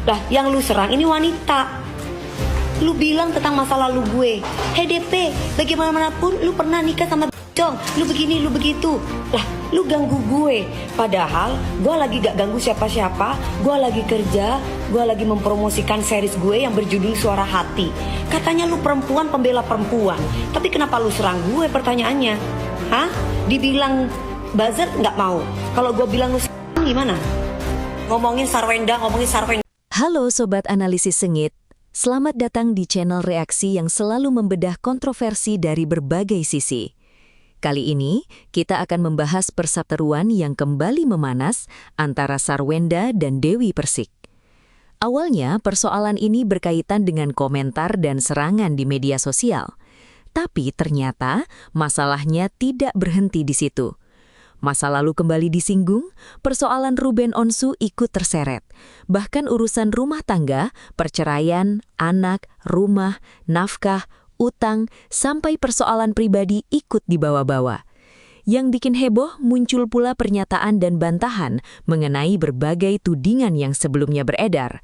Lah, yang lu serang ini wanita. Lu bilang tentang masa lalu gue. Hei DP, bagaimanapun lu pernah nikah sama dong. Lu begini, lu begitu. Lah, lu ganggu gue. Padahal gue lagi gak ganggu siapa-siapa. Gue lagi kerja, gue lagi mempromosikan series gue yang berjudul Suara Hati. Katanya lu perempuan pembela perempuan. Tapi kenapa lu serang gue, pertanyaannya? Hah? Dibilang buzzer gak mau. Kalau gue bilang lu gimana? Ngomongin Sarwenda. Halo Sobat Analisis Sengit. Selamat datang di channel reaksi yang selalu membedah kontroversi dari berbagai sisi. Kali ini, kita akan membahas perseteruan yang kembali memanas antara Sarwenda dan Dewi Persik. Awalnya, persoalan ini berkaitan dengan komentar dan serangan di media sosial. Tapi ternyata, masalahnya tidak berhenti di situ. Masa lalu kembali disinggung, persoalan Ruben Onsu ikut terseret. Bahkan urusan rumah tangga, perceraian, anak, rumah, nafkah, utang, sampai persoalan pribadi ikut dibawa-bawa. Yang bikin heboh muncul pula pernyataan dan bantahan mengenai berbagai tudingan yang sebelumnya beredar.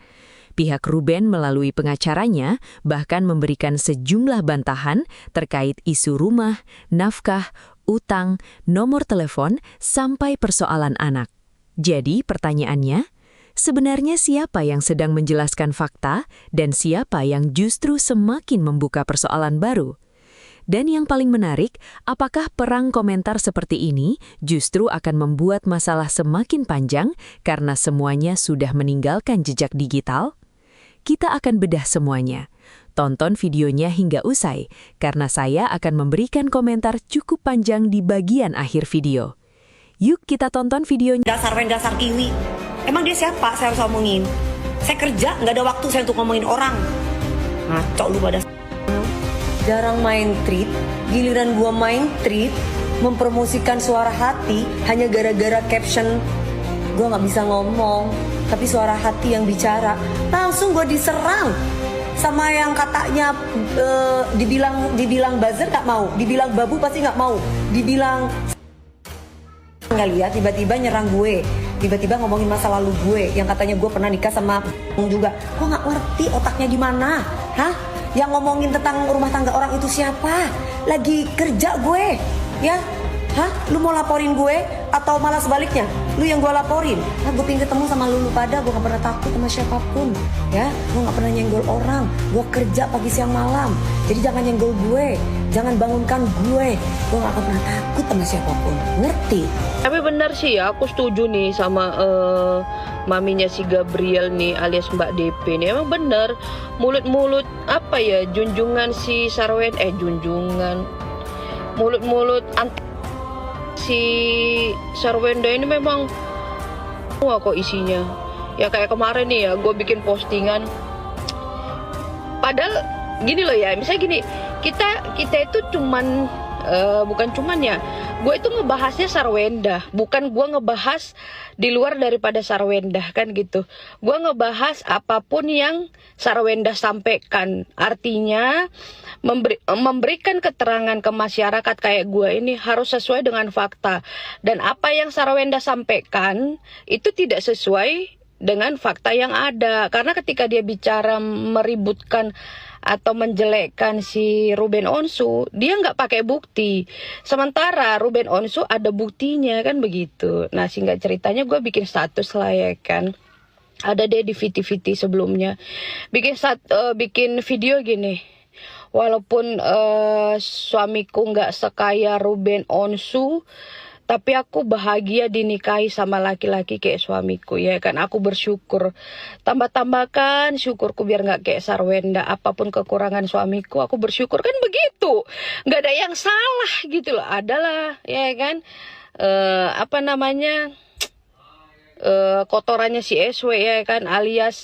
Pihak Ruben melalui pengacaranya bahkan memberikan sejumlah bantahan terkait isu rumah, nafkah, utang, nomor telepon, sampai persoalan anak. Jadi pertanyaannya, sebenarnya siapa yang sedang menjelaskan fakta dan siapa yang justru semakin membuka persoalan baru? Dan yang paling menarik, apakah perang komentar seperti ini justru akan membuat masalah semakin panjang karena semuanya sudah meninggalkan jejak digital? Kita akan bedah semuanya. Tonton videonya hingga usai, karena saya akan memberikan komentar cukup panjang di bagian akhir video. Yuk kita tonton videonya. Dasar kiwi. Emang dia siapa saya harus ngomongin? Saya kerja, nggak ada waktu saya untuk ngomongin orang. Ngaco lu pada. Jarang main treat, giliran gua main treat, mempromosikan Suara Hati hanya gara-gara caption. Gua nggak bisa ngomong, tapi Suara Hati yang bicara. Langsung gua diserang. Sama yang katanya dibilang buzzer gak mau, dibilang babu pasti gak mau, dibilang nggak lihat tiba-tiba nyerang gue, tiba-tiba ngomongin masa lalu gue yang katanya gue pernah nikah sama juga. Gue nggak ngerti otaknya di mana, hah? Yang ngomongin tentang rumah tangga orang itu siapa? Lagi kerja gue, ya? Hah? Lu mau laporin gue atau malah sebaliknya? Lu yang gue laporin? Nah, gue pengen ketemu sama lu pada, gue gak pernah takut sama siapapun, ya? Gue gak pernah nyenggol orang, gue kerja pagi siang malam. Jadi jangan nyenggol gue, jangan bangunkan gue gak akan pernah takut sama siapapun, ngerti? Tapi benar sih ya, aku setuju nih sama maminya si Gabriel nih alias Mbak DP nih. Emang bener, mulut-mulut apa ya, junjungan si Sarwen, junjungan mulut-mulut si Sarwenda ini memang wah kok isinya ya kayak kemarin nih ya, gue bikin postingan padahal gini loh ya, misalnya gini, kita itu cuman bukan cuman ya, gue itu ngebahasnya Sarwenda, bukan gue ngebahas di luar daripada Sarwenda kan gitu. Gue ngebahas apapun yang Sarwenda sampaikan, artinya memberikan keterangan ke masyarakat kayak gue ini harus sesuai dengan fakta. Dan apa yang Sarwenda sampaikan itu tidak sesuai dengan fakta yang ada. Karena ketika dia bicara meributkan atau menjelekkan si Ruben Onsu, dia nggak pakai bukti. Sementara Ruben Onsu ada buktinya kan begitu. Nah singkat ceritanya gue bikin status lah ya kan. Ada deh di VT sebelumnya. Bikin video gini. Walaupun suamiku nggak sekaya Ruben Onsu, tapi aku bahagia dinikahi sama laki-laki kayak suamiku ya kan. Aku bersyukur. Tambah-tambahkan syukurku biar nggak kayak Sarwenda. Apapun kekurangan suamiku, aku bersyukur kan begitu. Nggak ada yang salah gitu loh. Adalah ya kan. Kotorannya si SW ya kan, alias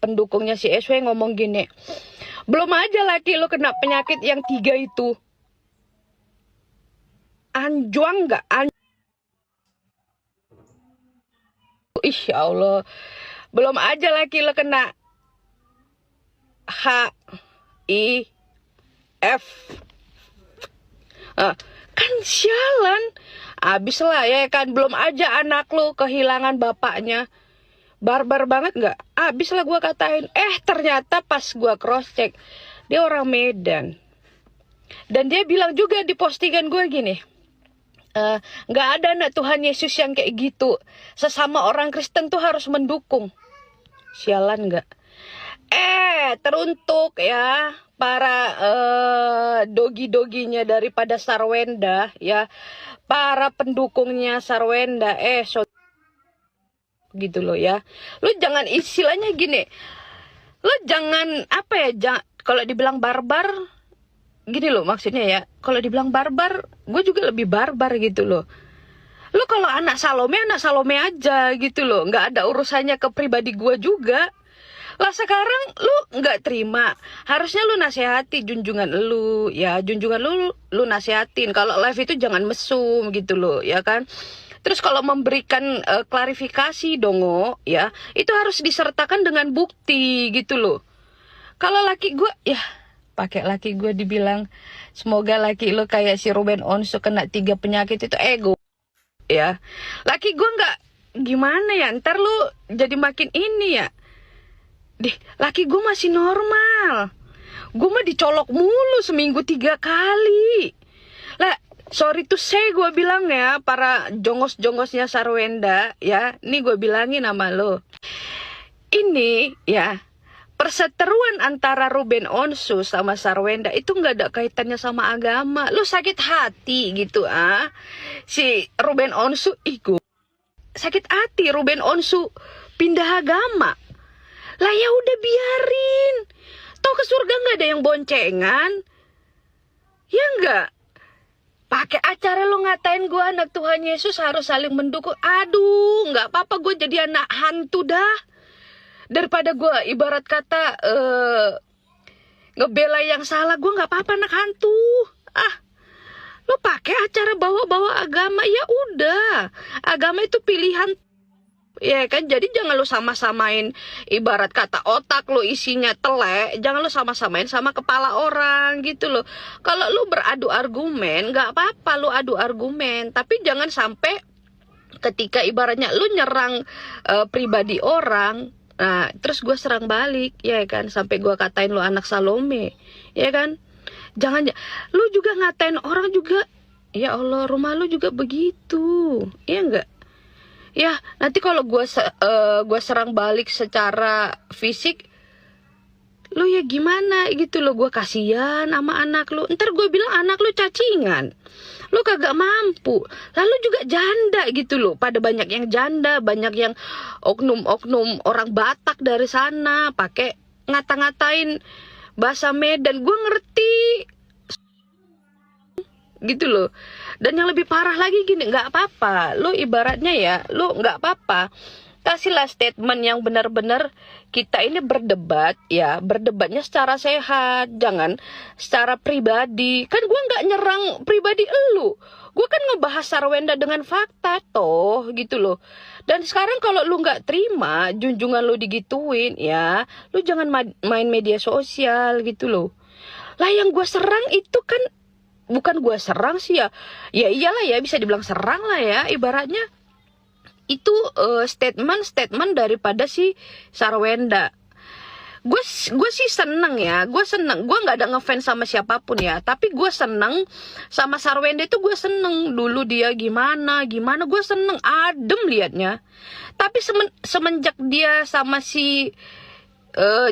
pendukungnya si SW ngomong gini. Belum aja laki lo kena penyakit yang 3 itu. Anjuang nggak? Ih ya Allah, belum aja laki lo kena HIV. Kan sialan, abis lah ya kan. Belum aja anak lo kehilangan bapaknya, Barbar banget nggak? Abis lah gue katain. Ternyata pas gue cross check, dia orang Medan. Dan dia bilang juga di postingan gue gini, nggak ada anak Tuhan Yesus yang kayak gitu. Sesama orang Kristen tuh harus mendukung. Sialan nggak? Teruntuk ya para dogi-doginya daripada Sarwenda ya, para pendukungnya Sarwenda, gitu loh ya. Lu jangan istilahnya gini, lu jangan apa ya, kalau dibilang barbar, gini loh maksudnya ya, kalau dibilang barbar, gue juga lebih barbar gitu loh. Lu kalau anak Salome aja gitu loh, nggak ada urusannya ke pribadi gue juga. Lah sekarang lu nggak terima, harusnya lu nasihati junjungan lu ya, junjungan lu nasihatin. Kalau live itu jangan mesum gitu loh ya kan. Terus kalau memberikan klarifikasi dongo ya, itu harus disertakan dengan bukti gitu loh. Kalau laki gue ya, pakai laki gue dibilang semoga laki lu kayak si Ruben Onsu kena 3 penyakit itu ego ya. Laki gue nggak gimana ya, ntar lu jadi makin ini ya. Laki gue masih normal. Gue mah dicolok mulu seminggu 3 kali. Lah, sorry to say gue bilang ya, para jongos-jongosnya Sarwenda ya, ini gue bilangin sama lo. Ini ya, perseteruan antara Ruben Onsu sama Sarwenda itu nggak ada kaitannya sama agama. Lo sakit hati gitu si Ruben Onsu sakit hati Ruben Onsu pindah agama. Lah ya udah biarin. Toh ke surga nggak ada yang boncengan. Ya nggak? Pakai acara lo ngatain gue anak Tuhan Yesus harus saling mendukung. Aduh, nggak apa-apa gue jadi anak hantu dah. Daripada gue ibarat kata ngebela yang salah, gue nggak apa-apa anak hantu. Lo pakai acara bawa-bawa agama, ya udah. Agama itu pilihan. Ya kan, jadi jangan lu sama-samain ibarat kata otak lu isinya telek, jangan lu sama-samain sama kepala orang gitu loh. Kalau lu beradu argumen, nggak apa-apa lu adu argumen, tapi jangan sampai ketika ibaratnya lu nyerang pribadi orang, nah terus gue serang balik, ya kan, sampai gue katain lu anak Salome, ya kan. Jangan, lu juga ngatain orang juga, ya Allah, rumah lu juga begitu, ya enggak? Ya, nanti kalau gue serang balik secara fisik, lu ya gimana gitu loh, gue kasihan sama anak lu. Ntar gue bilang anak lu cacingan, lu kagak mampu. Lalu juga janda gitu loh, pada banyak yang janda, banyak yang oknum-oknum orang Batak dari sana, pakai ngata-ngatain bahasa Medan. Gue ngerti gitu loh. Dan yang lebih parah lagi gini, nggak apa-apa lu ibaratnya ya, lu nggak apa-apa kasihlah statement yang benar-benar kita ini berdebat ya, berdebatnya secara sehat, jangan secara pribadi. Kan gue nggak nyerang pribadi elu, gue kan ngebahas Sarwenda dengan fakta toh gitu loh. Dan sekarang kalau lu nggak terima junjungan lu digituin ya, lu jangan main media sosial gitu loh. Lah yang gue serang itu kan bukan gue serang sih ya, ya iyalah ya, bisa dibilang serang lah ya ibaratnya. Itu statement daripada si Sarwenda. Gue sih seneng ya, gue nggak ada ngefans sama siapapun ya, tapi gue seneng sama Sarwenda itu. Gue seneng dulu dia gimana gue seneng, adem liatnya. Tapi semenjak dia sama si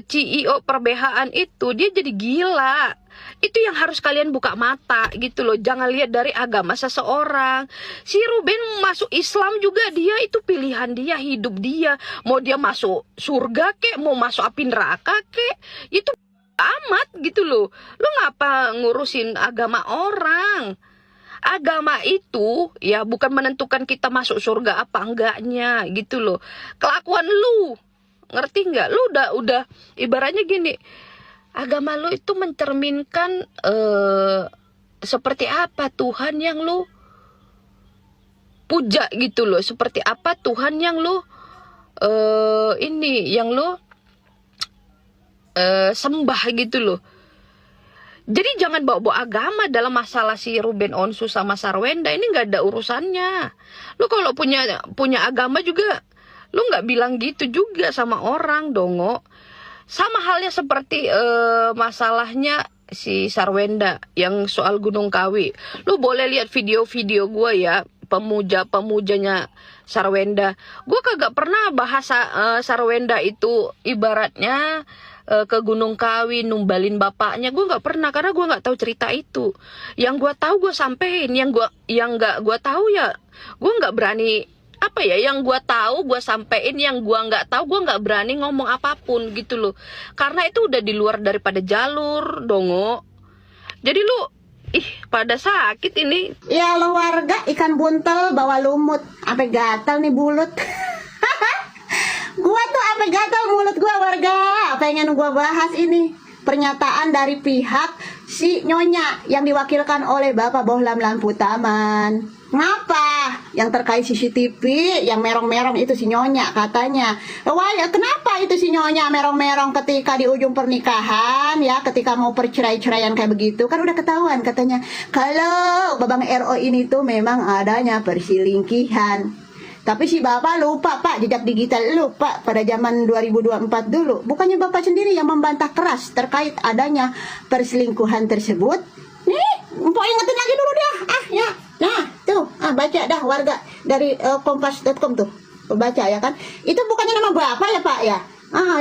CEO perbehaan itu, dia jadi gila. Itu yang harus kalian buka mata gitu loh. Jangan lihat dari agama seseorang. Si Ruben masuk Islam juga, dia itu pilihan dia, hidup dia. Mau dia masuk surga kek, mau masuk api neraka kek, itu amat gitu loh. Lu ngapa ngurusin agama orang? Agama itu ya bukan menentukan kita masuk surga apa enggaknya gitu loh. Kelakuan lu, ngerti nggak? Lu udah ibaratnya gini, agama lu itu mencerminkan seperti apa Tuhan yang lu puja gitu loh, seperti apa Tuhan yang lu yang lu sembah gitu loh. Jadi jangan bawa-bawa agama dalam masalah si Ruben Onsu sama Sarwenda, ini nggak ada urusannya. Lu kalau punya agama juga Lu nggak bilang gitu juga sama orang, Dongo. Sama halnya seperti masalahnya si Sarwenda yang soal Gunung Kawi. Lu boleh lihat video-video gue ya, pemuja-pemujanya Sarwenda. Gue kagak pernah bahasa Sarwenda itu ibaratnya ke Gunung Kawi numbalin bapaknya. Gue nggak pernah, karena gue nggak tahu cerita itu. Yang gue tahu gue sampein, yang nggak gue tahu ya gue nggak berani. Apa ya, yang gue tahu gue sampein, yang gue nggak tahu gue nggak berani ngomong apapun gitu loh, karena itu udah di luar daripada jalur, Dongo. Jadi lu pada sakit ini. Ya lo warga ikan buntel bawa lumut, apa gatal nih bulut. Gua tuh apa gatal mulut gua warga. Pengen gua bahas ini pernyataan dari pihak si Nyonya yang diwakilkan oleh Bapak Bohlam Lampu Taman. Ngapa? Yang terkait CCTV yang merong-merong itu si Nyonya katanya. Wah, ya kenapa itu si Nyonya merong-merong ketika di ujung pernikahan ya, ketika mau percerai-ceraian kayak begitu, kan udah ketahuan katanya kalau Babang RO ini tuh memang adanya perselingkuhan. Tapi si Bapak lupa Pak, jejak digital lupa pada zaman 2024 dulu. Bukannya Bapak sendiri yang membantah keras terkait adanya perselingkuhan tersebut? Nih, Mpok ingetin lagi dulu dah. Ya. Nah, tuh, baca dah warga dari kompas.com tuh. Baca ya kan. Itu bukannya nama Bapak ya Pak ya?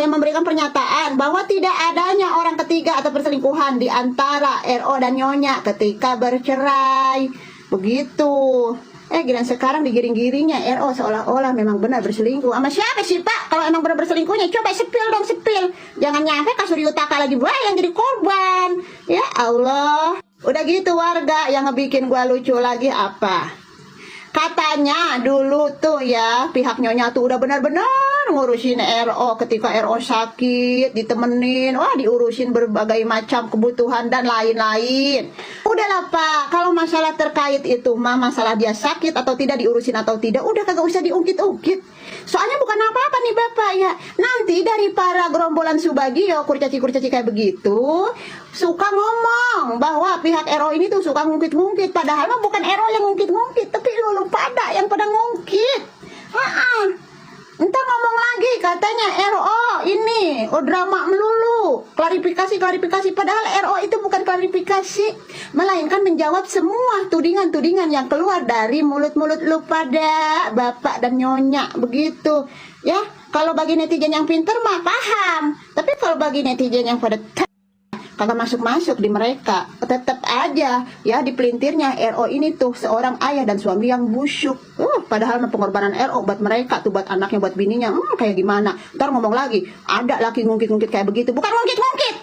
Yang memberikan pernyataan bahwa tidak adanya orang ketiga atau perselingkuhan di antara RO dan Nyonya ketika bercerai. Begitu. Giliran sekarang digiring-giringnya RO seolah-olah memang benar berselingkuh. Sama siapa sih Pak? Kalau emang benar berselingkuhnya, coba sepil dong, sepil. Jangan nyampe kasur Yutaka lagi yang jadi korban. Ya Allah. Udah gitu warga, yang ngebikin gua lucu lagi apa? Katanya dulu tuh ya, pihak Nyonya tuh udah benar-benar ngurusin RO ketika RO sakit, ditemenin, diurusin berbagai macam kebutuhan dan lain-lain. Udahlah Pak, kalau masalah terkait itu masalah dia sakit atau tidak, diurusin atau tidak, udah kagak usah diungkit-ungkit. Soalnya bukan apa-apa nih Bapak ya. Nanti dari para gerombolan Subagio, kurcaci-kurcaci kayak begitu, suka ngomong bahwa pihak RO ini tuh suka ngungkit-ngungkit. Padahal mah bukan RO yang ngungkit-ngungkit, tapi lu pada yang pada ngungkit. Entah ngomong lagi katanya RO ini drama melulu, klarifikasi. Padahal RO itu bukan klarifikasi, melainkan menjawab semua tudingan-tudingan yang keluar dari mulut-mulut lu pada Bapak dan Nyonya begitu. Ya, kalau bagi netizen yang pintar mah paham, tapi kalau bagi netizen yang pada kagak masuk-masuk di mereka, tetap aja ya di pelintirnya RO ini tuh seorang ayah dan suami yang busuk. Padahal pengorbanan RO buat mereka tuh, buat anaknya, buat bininya, kayak gimana. Ntar ngomong lagi, ada laki ngungkit-ngungkit kayak begitu. Bukan ngungkit-ngungkit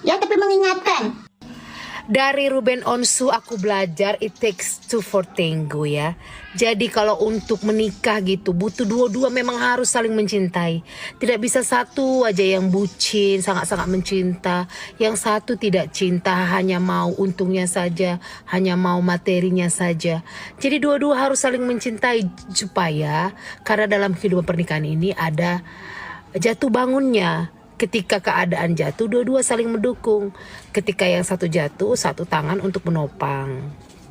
ya, tapi mengingatkan. Dari Ruben Onsu aku belajar it takes two for tango ya. Jadi kalau untuk menikah gitu butuh dua-dua, memang harus saling mencintai. Tidak bisa satu aja yang bucin, sangat-sangat mencinta, yang satu tidak cinta, hanya mau untungnya saja, hanya mau materinya saja. Jadi dua-dua harus saling mencintai supaya, karena dalam kehidupan pernikahan ini ada jatuh bangunnya. Ketika keadaan jatuh, dua-dua saling mendukung. Ketika yang satu jatuh, satu tangan untuk menopang.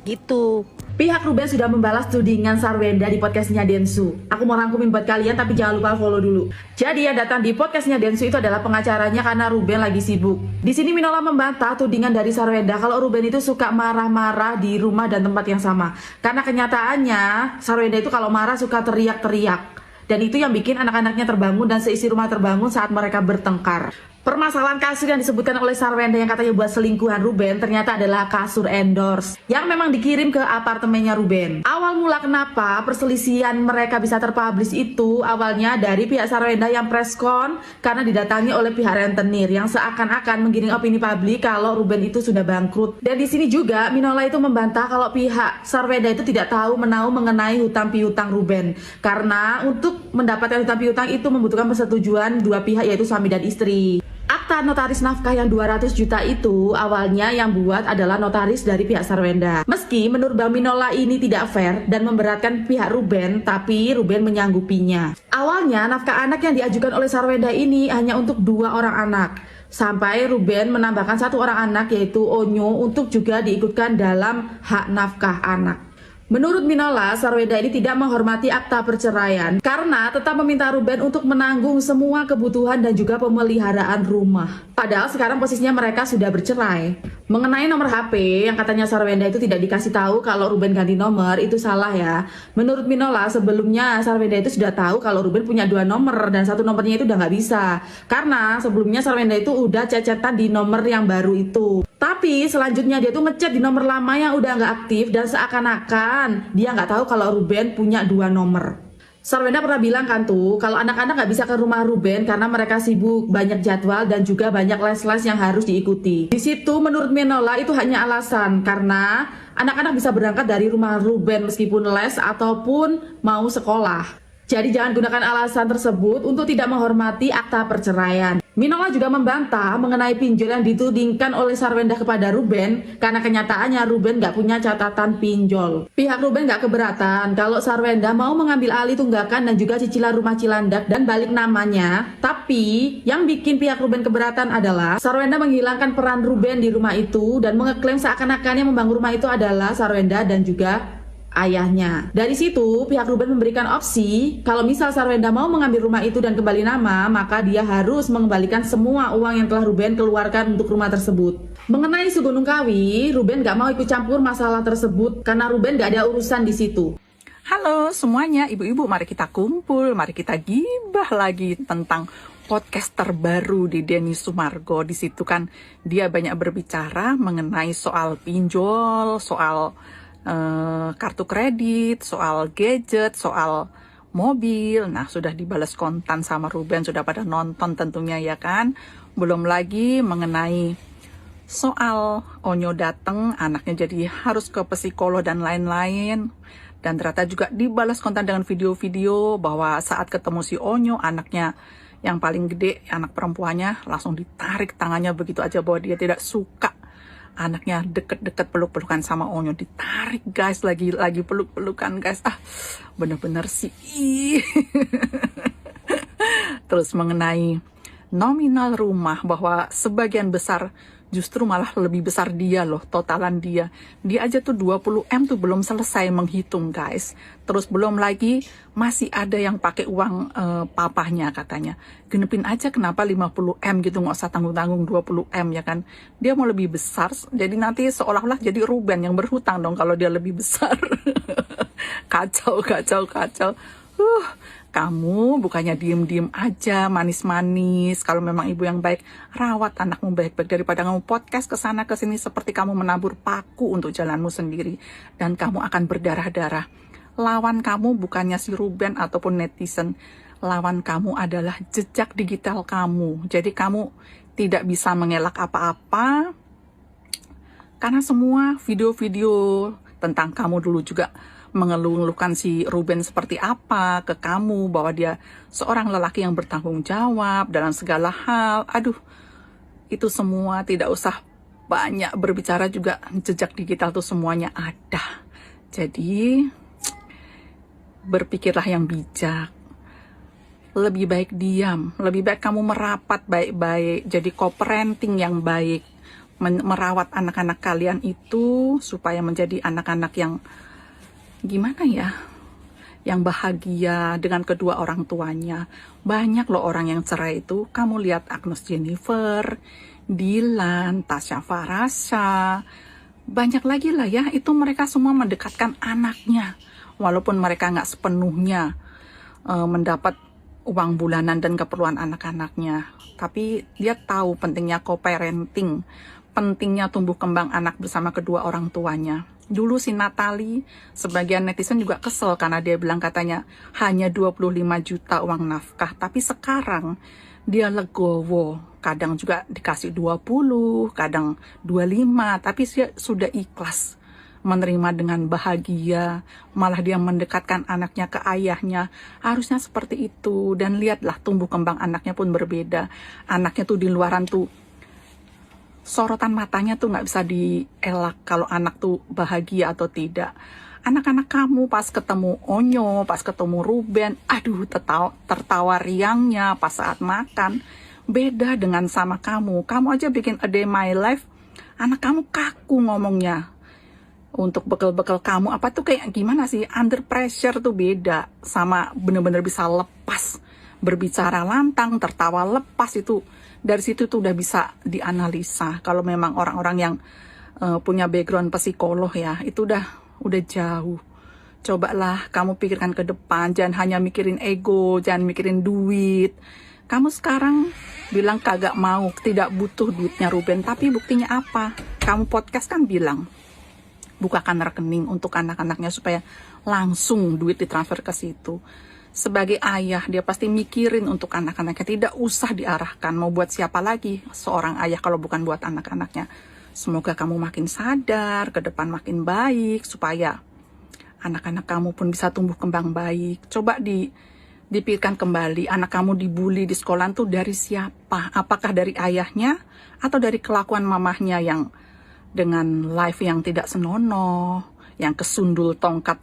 Gitu. Pihak Ruben sudah membalas tudingan Sarwenda di podcastnya Densu. Aku mau rangkumin buat kalian, tapi jangan lupa follow dulu. Jadi yang datang di podcastnya Densu itu adalah pengacaranya karena Ruben lagi sibuk. Di sini Minola membantah tudingan dari Sarwenda kalau Ruben itu suka marah-marah di rumah dan tempat yang sama. Karena kenyataannya Sarwenda itu kalau marah suka teriak-teriak. Dan itu yang bikin anak-anaknya terbangun dan seisi rumah terbangun saat mereka bertengkar. Permasalahan kasur yang disebutkan oleh Sarwenda yang katanya buat selingkuhan Ruben ternyata adalah kasur endorse yang memang dikirim ke apartemennya Ruben. Awal mula kenapa perselisihan mereka bisa terpublish itu awalnya dari pihak Sarwenda yang preskon karena didatangi oleh pihak rentenir yang seakan-akan menggiring opini publik kalau Ruben itu sudah bangkrut. Dan di sini juga Minola itu membantah kalau pihak Sarwenda itu tidak tahu menahu mengenai hutang piutang Ruben, karena untuk mendapatkan hutang piutang itu membutuhkan persetujuan dua pihak, yaitu suami dan istri. Akta notaris nafkah yang 200 juta itu awalnya yang buat adalah notaris dari pihak Sarwenda. Meski menurut Bang Minola ini tidak fair dan memberatkan pihak Ruben, tapi Ruben menyanggupinya. Awalnya nafkah anak yang diajukan oleh Sarwenda ini hanya untuk 2 orang anak. Sampai Ruben menambahkan 1 orang anak yaitu Onyo untuk juga diikutkan dalam hak nafkah anak. Menurut Minola, Sarwenda ini tidak menghormati akta perceraian karena tetap meminta Ruben untuk menanggung semua kebutuhan dan juga pemeliharaan rumah. Padahal sekarang posisinya mereka sudah bercerai. Mengenai nomor HP yang katanya Sarwenda itu tidak dikasih tahu kalau Ruben ganti nomor, itu salah ya. Menurut Minola, sebelumnya Sarwenda itu sudah tahu kalau Ruben punya 2 nomor dan 1 nomornya itu udah nggak bisa. Karena sebelumnya Sarwenda itu udah chat-chatan di nomor yang baru itu. Tapi selanjutnya dia tuh ngechat di nomor lama yang udah nggak aktif dan seakan-akan dia nggak tahu kalau Ruben punya 2 nomor. Sarwenda pernah bilang kan tuh, kalau anak-anak nggak bisa ke rumah Ruben karena mereka sibuk, banyak jadwal dan juga banyak les-les yang harus diikuti. Di situ menurut Minola itu hanya alasan karena anak-anak bisa berangkat dari rumah Ruben meskipun les ataupun mau sekolah. Jadi jangan gunakan alasan tersebut untuk tidak menghormati akta perceraian. Minola juga membantah mengenai pinjol yang ditudingkan oleh Sarwenda kepada Ruben karena kenyataannya Ruben nggak punya catatan pinjol. Pihak Ruben nggak keberatan kalau Sarwenda mau mengambil alih tunggakan dan juga cicilan rumah Cilandak dan balik namanya. Tapi yang bikin pihak Ruben keberatan adalah Sarwenda menghilangkan peran Ruben di rumah itu dan mengeklaim seakan-akan yang membangun rumah itu adalah Sarwenda dan juga ayahnya. Dari situ, pihak Ruben memberikan opsi kalau misal Sarwenda mau mengambil rumah itu dan kembali nama, maka dia harus mengembalikan semua uang yang telah Ruben keluarkan untuk rumah tersebut. Mengenai Sugunung Kawi, Ruben gak mau ikut campur masalah tersebut karena Ruben gak ada urusan di situ. Halo semuanya, ibu-ibu, mari kita kumpul, mari kita gibah lagi tentang podcast terbaru di Denny Sumargo. Di situ kan dia banyak berbicara mengenai soal pinjol, soal kartu kredit, soal gadget, soal mobil. Nah, sudah dibalas kontan sama Ruben, sudah pada nonton tentunya ya kan. Belum lagi mengenai soal Onyo datang, anaknya jadi harus ke psikolog dan lain-lain. Dan ternyata juga dibalas kontan dengan video-video bahwa saat ketemu si Onyo, anaknya yang paling gede, anak perempuannya, langsung ditarik tangannya begitu aja bahwa dia tidak suka anaknya deket-deket peluk-pelukan sama Onyo, ditarik guys, lagi peluk-pelukan guys. Bener-bener sih. Terus mengenai nominal rumah, bahwa sebagian besar justru malah lebih besar dia loh, totalan dia aja tuh 20M tuh belum selesai menghitung guys. Terus belum lagi masih ada yang pakai uang papahnya katanya, genepin aja kenapa 50M gitu, nggak usah tanggung-tanggung 20M ya kan. Dia mau lebih besar, jadi nanti seolah-olah jadi Ruben yang berhutang dong kalau dia lebih besar. Kacau. Kamu bukannya diem-diem aja, manis-manis. Kalau memang ibu yang baik, rawat anakmu baik-baik daripada kamu podcast kesana kesini seperti kamu menabur paku untuk jalanmu sendiri. Dan kamu akan berdarah-darah. Lawan kamu bukannya si Ruben ataupun netizen. Lawan kamu adalah jejak digital kamu. Jadi kamu tidak bisa mengelak apa-apa. Karena semua video-video tentang kamu dulu juga mengeluh-ngeluhkan si Ruben seperti apa ke kamu, bahwa dia seorang lelaki yang bertanggung jawab dalam segala hal. Aduh, itu semua tidak usah banyak berbicara juga, jejak digital tuh semuanya ada. Jadi berpikirlah yang bijak. Lebih baik diam, lebih baik kamu merapat baik-baik, jadi co-parenting yang baik, merawat anak-anak kalian itu supaya menjadi anak-anak yang gimana ya, yang bahagia dengan kedua orang tuanya. Banyak loh orang yang cerai itu. Kamu lihat Agnes Jennifer, Dilan, Tasya Farasha, banyak lagi lah ya. Itu mereka semua mendekatkan anaknya, walaupun mereka nggak sepenuhnya mendapat uang bulanan dan keperluan anak-anaknya. Tapi dia tahu pentingnya co-parenting, pentingnya tumbuh kembang anak bersama kedua orang tuanya. Dulu si Natali, sebagian netizen juga kesel karena dia bilang katanya hanya 25 juta uang nafkah. Tapi sekarang dia legowo, kadang juga dikasih 20, kadang 25, tapi dia sudah ikhlas menerima dengan bahagia. Malah dia mendekatkan anaknya ke ayahnya. Harusnya seperti itu. Dan lihatlah tumbuh kembang anaknya pun berbeda. Anaknya tuh di luaran tuh sorotan matanya tuh nggak bisa dielak kalau anak tuh bahagia atau tidak. Anak-anak kamu pas ketemu Onyo, pas ketemu Ruben, aduh tertawa riangnya pas saat makan. Beda dengan sama kamu. Kamu aja bikin A Day My Life, anak kamu kaku ngomongnya. untuk bekal-bekal kamu apa tuh kayak gimana sih? Under pressure tuh beda sama bener-bener bisa lepas, berbicara lantang, tertawa lepas. Itu dari situ tuh udah bisa dianalisa. Kalau memang orang-orang yang punya background psikolog ya, itu udah jauh. Cobalah kamu pikirkan ke depan, jangan hanya mikirin ego, jangan mikirin duit. Kamu sekarang bilang kagak mau, tidak butuh duitnya Ruben, tapi buktinya apa? Kamu podcast kan bilang bukakan rekening untuk anak-anaknya supaya langsung duit ditransfer ke situ. Sebagai ayah, dia pasti mikirin untuk anak-anaknya, tidak usah diarahkan mau buat siapa lagi seorang ayah kalau bukan buat anak-anaknya. Semoga kamu makin sadar, ke depan makin baik, supaya anak-anak kamu pun bisa tumbuh kembang baik. Coba dipikirkan kembali, anak kamu dibully di sekolah tuh dari siapa? Apakah dari ayahnya atau dari kelakuan mamahnya yang dengan live yang tidak senonoh, yang kesundul tongkat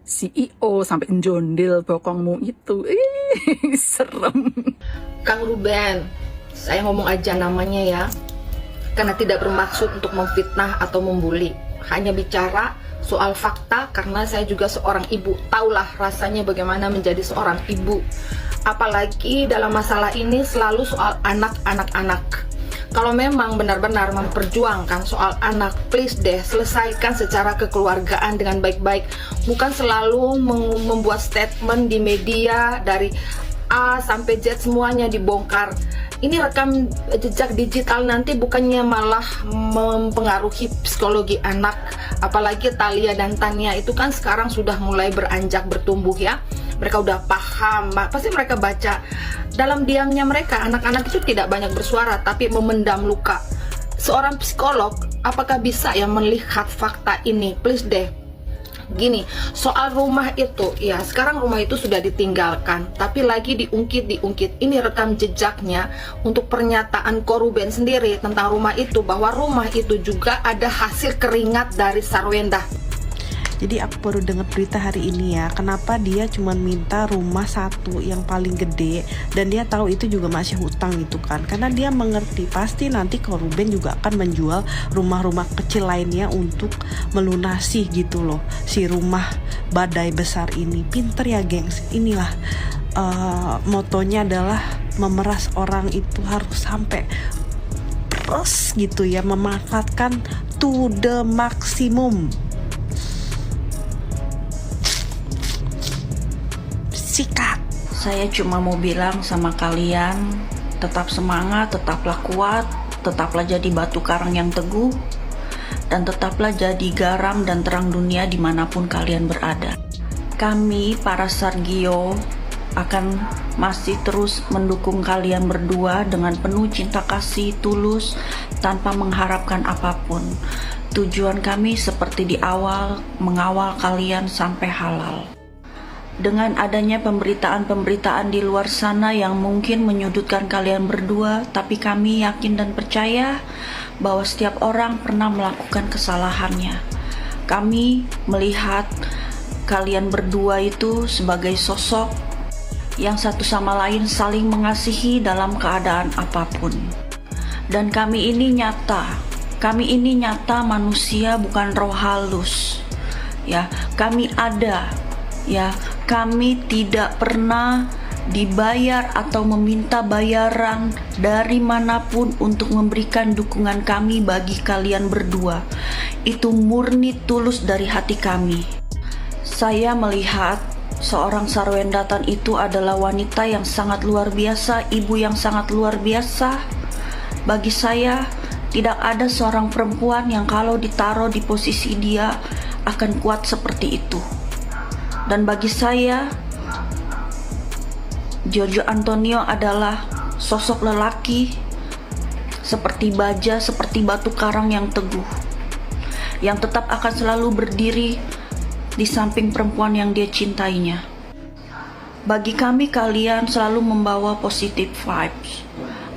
CEO sampai njondel bokongmu itu. Serem. Kang Ruben, saya ngomong aja namanya ya, karena tidak bermaksud untuk memfitnah atau membuli, hanya bicara soal fakta karena saya juga seorang ibu, taulah rasanya bagaimana menjadi seorang ibu. Apalagi dalam masalah ini selalu soal anak-anak. Kalau memang benar-benar memperjuangkan soal anak, please deh selesaikan secara kekeluargaan dengan baik-baik. Bukan selalu membuat statement di media dari A sampai Z semuanya dibongkar. Ini rekam jejak digital nanti bukannya malah mempengaruhi psikologi anak. Apalagi Thalia dan Tania itu kan sekarang sudah mulai beranjak bertumbuh ya. Mereka udah paham, pasti mereka baca. Dalam diamnya mereka, anak-anak itu tidak banyak bersuara tapi memendam luka. Seorang psikolog, apakah bisa ya melihat fakta ini? Please deh. Gini, soal rumah itu, ya sekarang rumah itu sudah ditinggalkan, tapi lagi diungkit. Ini rekam jejaknya untuk pernyataan Ko Ruben sendiri tentang rumah itu, bahwa rumah itu juga ada hasil keringat dari Sarwenda. Jadi aku baru dengar berita hari ini ya, kenapa dia cuma minta rumah satu yang paling gede, dan dia tahu itu juga masih hutang gitu kan, karena dia mengerti pasti nanti Ko Ruben juga akan menjual rumah-rumah kecil lainnya untuk melunasi gitu loh si rumah badai besar ini. Pinter ya gengs. Inilah motonya adalah memeras orang itu harus sampai peres gitu ya, memanfaatkan to the maximum. Sikat. Saya cuma mau bilang sama kalian, tetap semangat, tetaplah kuat, tetaplah jadi batu karang yang teguh, dan tetaplah jadi garam dan terang dunia dimanapun kalian berada. Kami, para Sargio, akan masih terus mendukung kalian berdua dengan penuh cinta kasih tulus tanpa mengharapkan apapun. Tujuan kami seperti di awal, mengawal kalian sampai halal. Dengan adanya pemberitaan-pemberitaan di luar sana yang mungkin menyudutkan kalian berdua, tapi kami yakin dan percaya bahwa setiap orang pernah melakukan kesalahannya. Kami melihat kalian berdua itu sebagai sosok yang satu sama lain saling mengasihi dalam keadaan apapun. Dan kami ini nyata manusia, bukan roh halus. Ya, kami ada. Ya, kami tidak pernah dibayar atau meminta bayaran dari manapun untuk memberikan dukungan kami bagi kalian berdua. Itu murni tulus dari hati kami. Saya melihat seorang Sarwendatan itu adalah wanita yang sangat luar biasa, ibu yang sangat luar biasa. Bagi saya, tidak ada seorang perempuan yang kalau ditaruh di posisi dia akan kuat seperti itu. Dan bagi saya, Giorgio Antonio adalah sosok lelaki seperti baja, seperti batu karang yang teguh, yang tetap akan selalu berdiri di samping perempuan yang dia cintainya. Bagi kami, kalian selalu membawa positive vibes,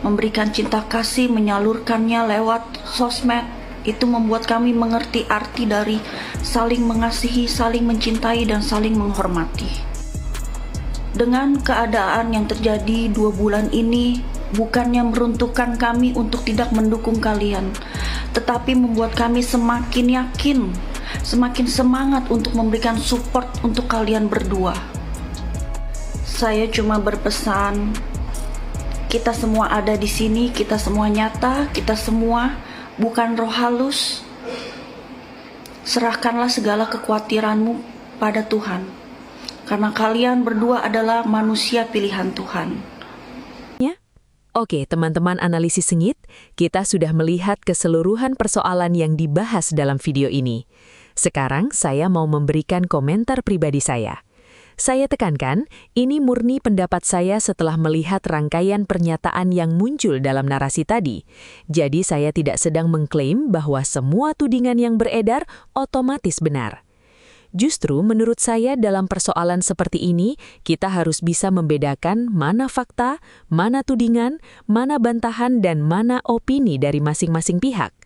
memberikan cinta kasih, menyalurkannya lewat sosmed. Itu membuat kami mengerti arti dari saling mengasihi, saling mencintai, dan saling menghormati. Dengan keadaan yang terjadi 2 bulan ini, bukannya meruntuhkan kami untuk tidak mendukung kalian, tetapi membuat kami semakin yakin semakin semangat untuk memberikan support untuk kalian berdua. Saya cuma berpesan, kita semua ada di sini, kita semua nyata, kita semua bukan roh halus. Serahkanlah segala kekhawatiranmu pada Tuhan, karena kalian berdua adalah manusia pilihan Tuhan. Oke, teman-teman analisis sengit, kita sudah melihat keseluruhan persoalan yang dibahas dalam video ini. Sekarang saya mau memberikan komentar pribadi saya. Saya tekankan, ini murni pendapat saya setelah melihat rangkaian pernyataan yang muncul dalam narasi tadi. Jadi saya tidak sedang mengklaim bahwa semua tudingan yang beredar otomatis benar. Justru menurut saya dalam persoalan seperti ini, kita harus bisa membedakan mana fakta, mana tudingan, mana bantahan, dan mana opini dari masing-masing pihak.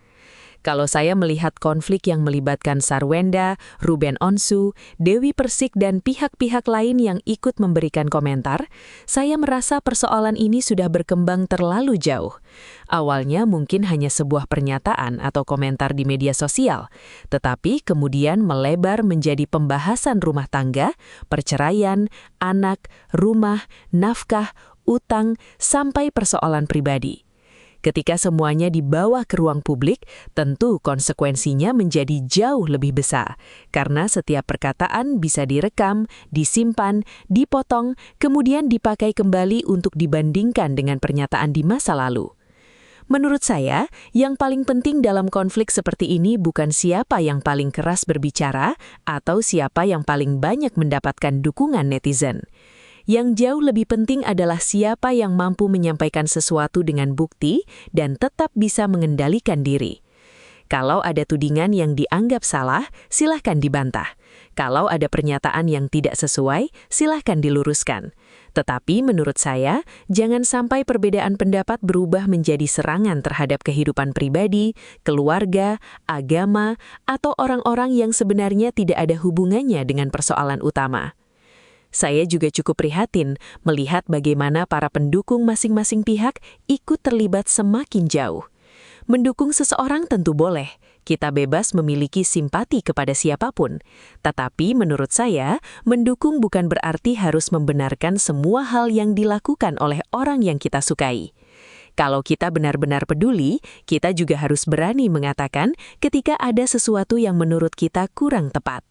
Kalau saya melihat konflik yang melibatkan Sarwenda, Ruben Onsu, Dewi Persik, dan pihak-pihak lain yang ikut memberikan komentar, saya merasa persoalan ini sudah berkembang terlalu jauh. Awalnya mungkin hanya sebuah pernyataan atau komentar di media sosial, tetapi kemudian melebar menjadi pembahasan rumah tangga, perceraian, anak, rumah, nafkah, utang, sampai persoalan pribadi. Ketika semuanya dibawa ke ruang publik, tentu konsekuensinya menjadi jauh lebih besar, karena setiap perkataan bisa direkam, disimpan, dipotong, kemudian dipakai kembali untuk dibandingkan dengan pernyataan di masa lalu. Menurut saya, yang paling penting dalam konflik seperti ini bukan siapa yang paling keras berbicara atau siapa yang paling banyak mendapatkan dukungan netizen. Yang jauh lebih penting adalah siapa yang mampu menyampaikan sesuatu dengan bukti dan tetap bisa mengendalikan diri. Kalau ada tudingan yang dianggap salah, silahkan dibantah. Kalau ada pernyataan yang tidak sesuai, silahkan diluruskan. Tetapi menurut saya, jangan sampai perbedaan pendapat berubah menjadi serangan terhadap kehidupan pribadi, keluarga, agama, atau orang-orang yang sebenarnya tidak ada hubungannya dengan persoalan utama. Saya juga cukup prihatin melihat bagaimana para pendukung masing-masing pihak ikut terlibat semakin jauh. Mendukung seseorang tentu boleh, kita bebas memiliki simpati kepada siapapun. Tetapi menurut saya, mendukung bukan berarti harus membenarkan semua hal yang dilakukan oleh orang yang kita sukai. Kalau kita benar-benar peduli, kita juga harus berani mengatakan ketika ada sesuatu yang menurut kita kurang tepat.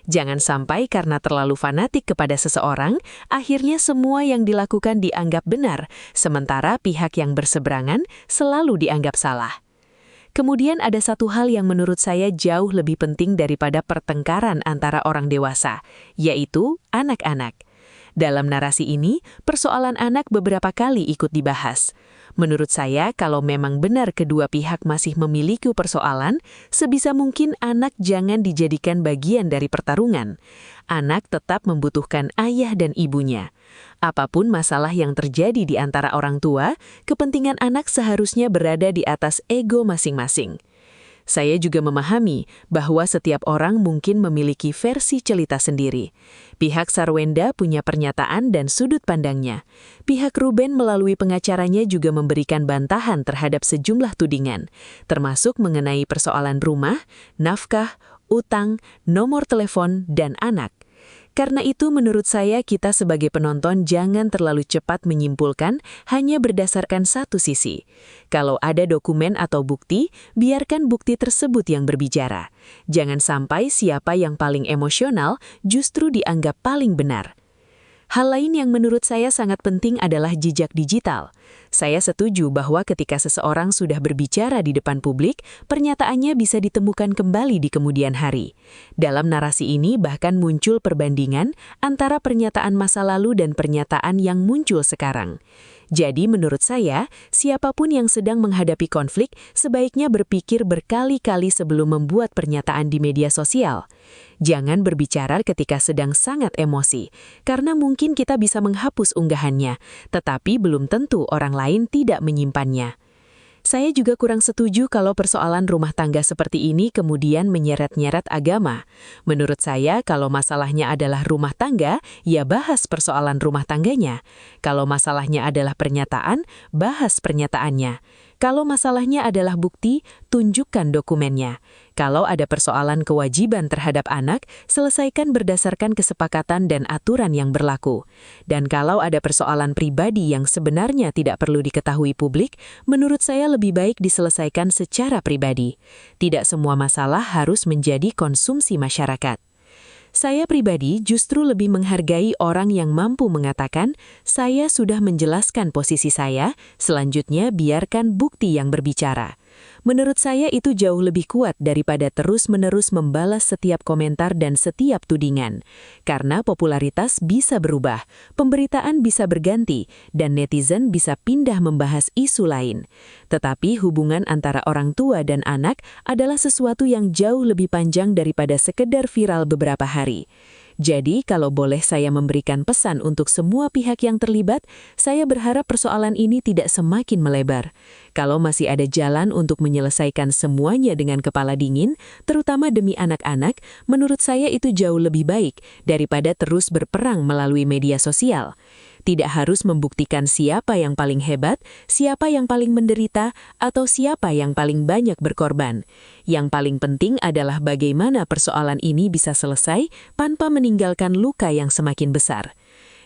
Jangan sampai karena terlalu fanatik kepada seseorang, akhirnya semua yang dilakukan dianggap benar, sementara pihak yang berseberangan selalu dianggap salah. Kemudian ada satu hal yang menurut saya jauh lebih penting daripada pertengkaran antara orang dewasa, yaitu anak-anak. Dalam narasi ini, persoalan anak beberapa kali ikut dibahas. Menurut saya, kalau memang benar kedua pihak masih memiliki persoalan, sebisa mungkin anak jangan dijadikan bagian dari pertarungan. Anak tetap membutuhkan ayah dan ibunya. Apapun masalah yang terjadi di antara orang tua, kepentingan anak seharusnya berada di atas ego masing-masing. Saya juga memahami bahwa setiap orang mungkin memiliki versi cerita sendiri. Pihak Sarwenda punya pernyataan dan sudut pandangnya. Pihak Ruben melalui pengacaranya juga memberikan bantahan terhadap sejumlah tudingan, termasuk mengenai persoalan rumah, nafkah, utang, nomor telepon, dan anak. Karena itu menurut saya kita sebagai penonton jangan terlalu cepat menyimpulkan hanya berdasarkan satu sisi. Kalau ada dokumen atau bukti, biarkan bukti tersebut yang berbicara. Jangan sampai siapa yang paling emosional justru dianggap paling benar. Hal lain yang menurut saya sangat penting adalah jejak digital. Saya setuju bahwa ketika seseorang sudah berbicara di depan publik, pernyataannya bisa ditemukan kembali di kemudian hari. Dalam narasi ini bahkan muncul perbandingan antara pernyataan masa lalu dan pernyataan yang muncul sekarang. Jadi menurut saya, siapapun yang sedang menghadapi konflik sebaiknya berpikir berkali-kali sebelum membuat pernyataan di media sosial. Jangan berbicara ketika sedang sangat emosi, karena mungkin kita bisa menghapus unggahannya, tetapi belum tentu orang lain tidak menyimpannya. Saya juga kurang setuju kalau persoalan rumah tangga seperti ini kemudian menyeret-nyeret agama. Menurut saya, kalau masalahnya adalah rumah tangga, ya bahas persoalan rumah tangganya. Kalau masalahnya adalah pernyataan, bahas pernyataannya. Kalau masalahnya adalah bukti, tunjukkan dokumennya. Kalau ada persoalan kewajiban terhadap anak, selesaikan berdasarkan kesepakatan dan aturan yang berlaku. Dan kalau ada persoalan pribadi yang sebenarnya tidak perlu diketahui publik, menurut saya lebih baik diselesaikan secara pribadi. Tidak semua masalah harus menjadi konsumsi masyarakat. Saya pribadi justru lebih menghargai orang yang mampu mengatakan, saya sudah menjelaskan posisi saya, selanjutnya biarkan bukti yang berbicara. Menurut saya itu jauh lebih kuat daripada terus-menerus membalas setiap komentar dan setiap tudingan. Karena popularitas bisa berubah, pemberitaan bisa berganti, dan netizen bisa pindah membahas isu lain. Tetapi hubungan antara orang tua dan anak adalah sesuatu yang jauh lebih panjang daripada sekedar viral beberapa hari. Jadi, kalau boleh saya memberikan pesan untuk semua pihak yang terlibat, saya berharap persoalan ini tidak semakin melebar. Kalau masih ada jalan untuk menyelesaikan semuanya dengan kepala dingin, terutama demi anak-anak, menurut saya itu jauh lebih baik daripada terus berperang melalui media sosial. Tidak harus membuktikan siapa yang paling hebat, siapa yang paling menderita, atau siapa yang paling banyak berkorban. Yang paling penting adalah bagaimana persoalan ini bisa selesai tanpa meninggalkan luka yang semakin besar.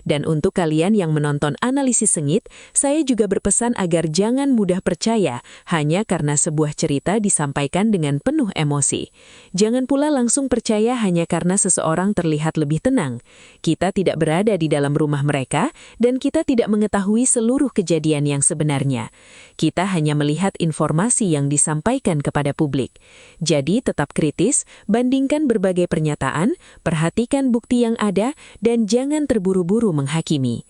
Dan untuk kalian yang menonton analisis sengit, saya juga berpesan agar jangan mudah percaya hanya karena sebuah cerita disampaikan dengan penuh emosi. Jangan pula langsung percaya hanya karena seseorang terlihat lebih tenang. Kita tidak berada di dalam rumah mereka dan kita tidak mengetahui seluruh kejadian yang sebenarnya. Kita hanya melihat informasi yang disampaikan kepada publik. Jadi tetap kritis, bandingkan berbagai pernyataan, perhatikan bukti yang ada, dan jangan terburu-buru menghakimi.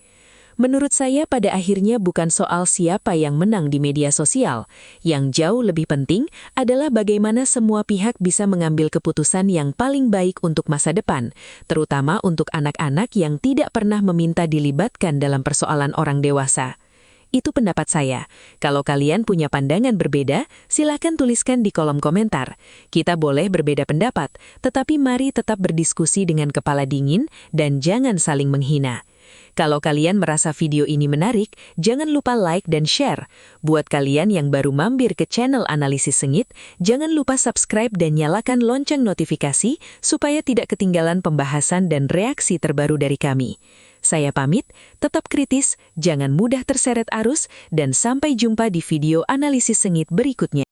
Menurut saya pada akhirnya bukan soal siapa yang menang di media sosial. Yang jauh lebih penting adalah bagaimana semua pihak bisa mengambil keputusan yang paling baik untuk masa depan, terutama untuk anak-anak yang tidak pernah meminta dilibatkan dalam persoalan orang dewasa. Itu pendapat saya. Kalau kalian punya pandangan berbeda, silakan tuliskan di kolom komentar. Kita boleh berbeda pendapat, tetapi mari tetap berdiskusi dengan kepala dingin dan jangan saling menghina. Kalau kalian merasa video ini menarik, jangan lupa like dan share. Buat kalian yang baru mampir ke channel Analisis Sengit, jangan lupa subscribe dan nyalakan lonceng notifikasi supaya tidak ketinggalan pembahasan dan reaksi terbaru dari kami. Saya pamit, tetap kritis, jangan mudah terseret arus, dan sampai jumpa di video Analisis Sengit berikutnya.